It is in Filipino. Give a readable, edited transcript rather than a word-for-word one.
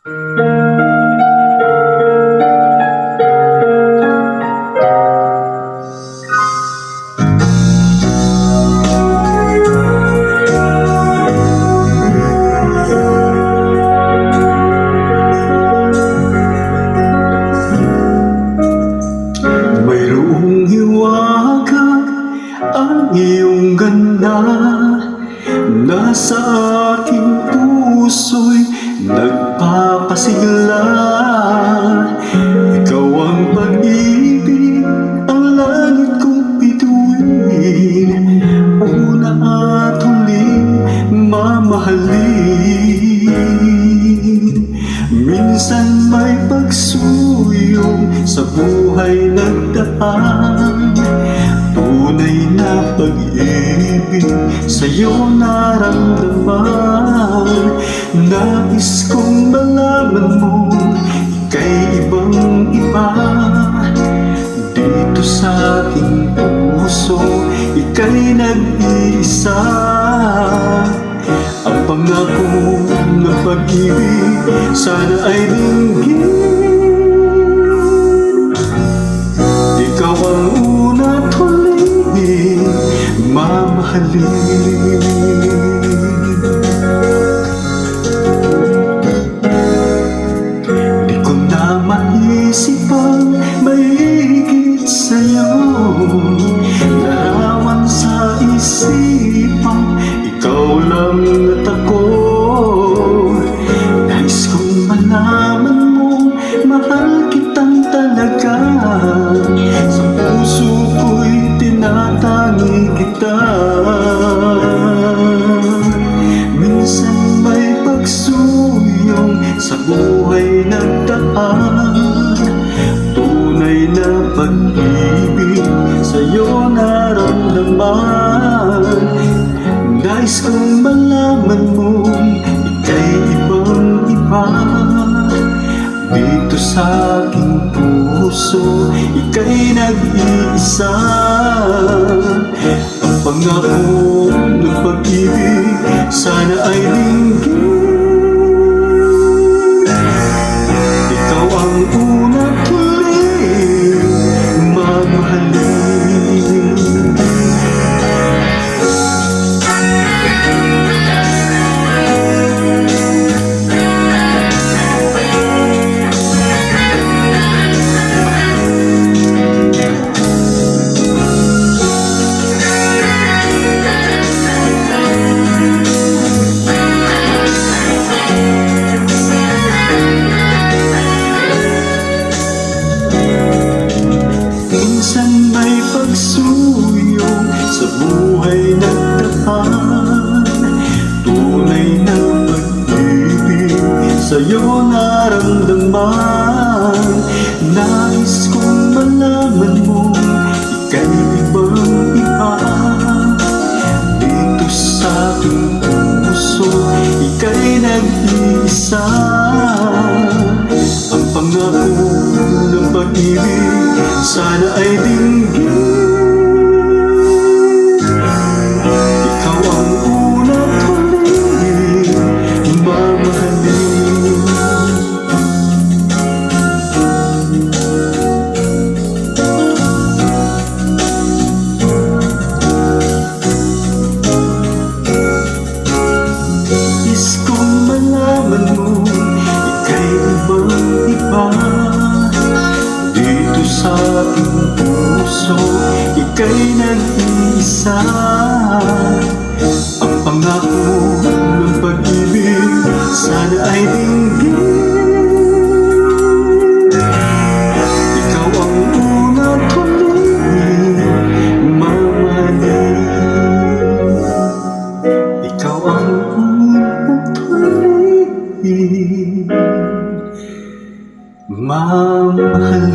Mayroong hiwaga ang iyong ganda, nasa aking puso'y nagpapasigla. Ikaw ang pag-ibig, ang langit kong bituin, una at huling mamahalin. Minsan may pagsuyong sa buhay nagdaan, tunay na pag-ibig sa'yo naramdaman. Nais kong malaman mo, ika'y ibang iba. Dito sa aking puso, ika'y nag-iisa. Ang pangako ng pag-ibig sana ay dinggin. Ikaw ang una at huling mamahalin. Di ko na maisip ang may higit sa'yo, larawan sa isipan, ikaw lang at ako. Nais kong malaman mo, mahal kitang talaga. Sa puso ko'y tinatangi kita. Minsan may pagsuyong sa buhay nagdaan, tunay na pag-ibig sa'yo naramdaman. Nais kong malaman mo, ika'y ibang iba. Dito sa aking puso, ika'y nag-iisa. Ang pangako ng pag-ibig sana ay dinggin. Ikaw ang una at huling mamahalin. Minsan may pagsuyong sa buhay nagdaan, tunay na pag-ibig sa'yo naramdaman. Nais kong malaman mo, ika'y ibang iba. Dito sa aking puso, ika'y nag-iisa. Ang pangako ng pag-ibig sana ay dinggin. Ikaw ang una at huling mamahalin. Nais kong malaman mo, ika'y ibang iba. Dito sa aking puso, ika'y nag-iisa. Ang pangako ng pag-ibig sana ay dinggin. Ikaw ang una at huling mamahalin. Ikaw ang una at huling mamahalin.